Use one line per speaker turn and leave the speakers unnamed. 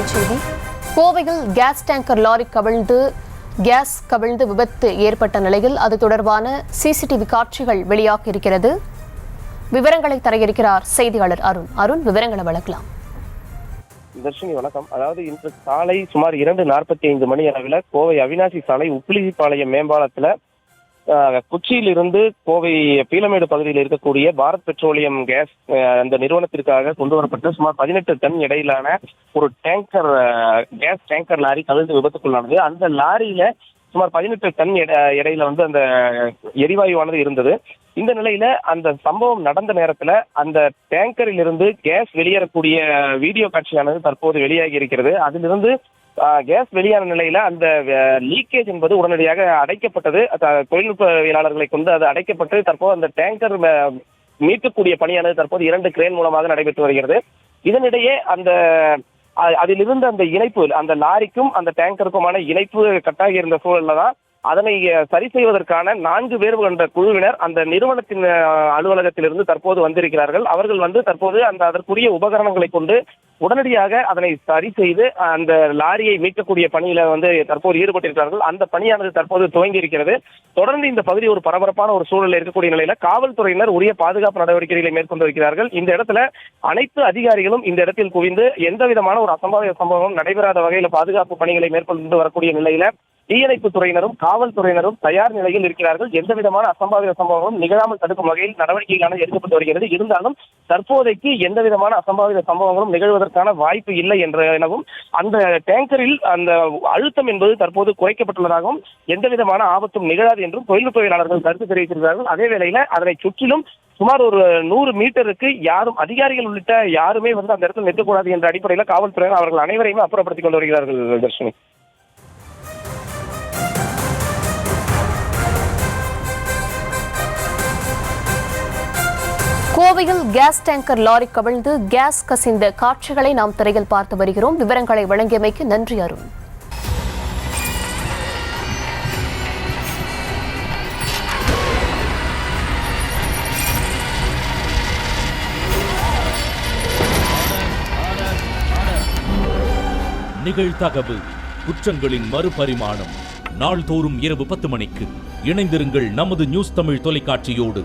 தலைப்புச் செய்தி. கோவையில் கேஸ் டேங்கர் லாரி கவிழ்ந்து விபத்து ஏற்பட்ட நிலையில் அது தொடர்பான சிசிடிவி காட்சிகள் வெளியாக இருக்கிறது. விவரங்களை தர இருக்கிறார் செய்தியாளர் அருண். விவரங்களை வழங்கலாம்.
தர்ஷினி வணக்கம். அதாவது இன்று காலை சுமார் 2:45 மணி அளவில் கோவை அவினாசி சாலை உப்பிலிப்பாளையம் மேம்பாலத்தில் கொச்சியிலிருந்து கோவை பீளமேடு பகுதியில் இருக்கக்கூடிய பாரத் பெட்ரோலியம் கேஸ் அந்த நிறுவனத்திற்காக கொண்டு வரப்பட்ட சுமார் 18 டன் எடையிலான ஒரு கேஸ் டேங்கர் லாரி கவிழ்ந்து விபத்துக்குள்ளானது. அந்த லாரியில சுமார் 18 டன் எடையில அந்த எரிவாயுவானது இருந்தது. இந்த நிலையில அந்த சம்பவம் நடந்த நேரத்துல அந்த டேங்கரில் இருந்து கேஸ் வெளியேறக்கூடிய வீடியோ காட்சியானது தற்போது வெளியாகி இருக்கிறது. அதிலிருந்து கேஸ் வெளியான நிலையில அந்த லீக்கேஜ் என்பது உடனடியாக அடைக்கப்பட்டது. தொழில்நுட்பவியலாளர்களை கொண்டு அது அடைக்கப்பட்டு தற்போது அந்த டேங்கர் மீட்கக்கூடிய பணியானது தற்போது 2 கிரேன் மூலமாக நடைபெற்று வருகிறது. இதனிடையே அதிலிருந்து அந்த இணைப்பு, அந்த லாரிக்கும் அந்த டேங்கருக்குமான இணைப்பு கட்டாகி இருந்த சூழல்ல தான் அதனை சரி செய்வதற்கான 4 பேர் கொண்ட குழுவினர் அந்த நிறுவனத்தின் அலுவலகத்திலிருந்து தற்போது வந்திருக்கிறார்கள். அவர்கள் தற்போது அதற்குரிய உபகரணங்களை கொண்டு உடனடியாக அதனை சரி செய்து அந்த லாரியை மீட்கக்கூடிய பணியில தற்போது ஈடுபட்டிருக்கிறார்கள். அந்த பணியானது தற்போது துவங்கி இருக்கிறது. தொடர்ந்து இந்த பகுதி ஒரு பரபரப்பான ஒரு சூழலில் இருக்கக்கூடிய நிலையில காவல்துறையினர் உரிய பாதுகாப்பு நடவடிக்கைகளை மேற்கொண்டு வருகிறார்கள். இந்த இடத்துல அனைத்து அதிகாரிகளும் இந்த இடத்தில் குவிந்து எந்த விதமான ஒரு அசம்பாவித சம்பவம் நடைபெறாத வகையில் பாதுகாப்பு பணிகளை மேற்கொண்டு வரக்கூடிய நிலையில தீயணைப்பு துறையினரும் காவல்துறையினரும் தயார் நிலையில் இருக்கிறார்கள். எந்த விதமான அசம்பாவித சம்பவமும் நிகழாமல் தடுக்கும் வகையில் நடவடிக்கைகளான எடுக்கப்பட்டு வருகிறது. இருந்தாலும் தற்போதைக்கு எந்த விதமான அசம்பாவித சம்பவங்களும் நிகழ்வதற்கான வாய்ப்பு இல்லை எனவும் அந்த டேங்கரில் அந்த அழுத்தம் என்பது தற்போது குறைக்கப்பட்டுள்ளதாகவும் எந்த விதமான ஆபத்தும் நிகழாது என்றும் தொழில்நுட்பவியலாளர்கள் கருத்து தெரிவித்திருக்கிறார்கள். அதே வேளையில அதனை சுற்றிலும் சுமார் ஒரு 100 மீட்டருக்கு யாரும் அதிகாரிகள் உள்ளிட்ட யாருமே அந்த இடத்தில் நிற்கக்கூடாது என்ற அடிப்படையில் காவல்துறையினர் அவர்கள் அனைவரையுமே அப்புறப்படுத்திக் கொண்டு வருகிறார்கள். தர்ஷினி,
கோவையில் கேஸ் டேங்கர் லாரி கவிழ்ந்து கேஸ் கசிந்த காட்சிகளை நாம் திரையில் பார்த்து வருகிறோம். விவரங்களை வழங்கியமைக்கு நன்றி அருண்.
நிகழ்தகவு குற்றங்களின் மறுபரிமாணம் நாள்தோறும் இரவு 10 மணிக்கு இணைந்திருங்கள் நமது நியூஸ் தமிழ் தொலைக்காட்சியோடு.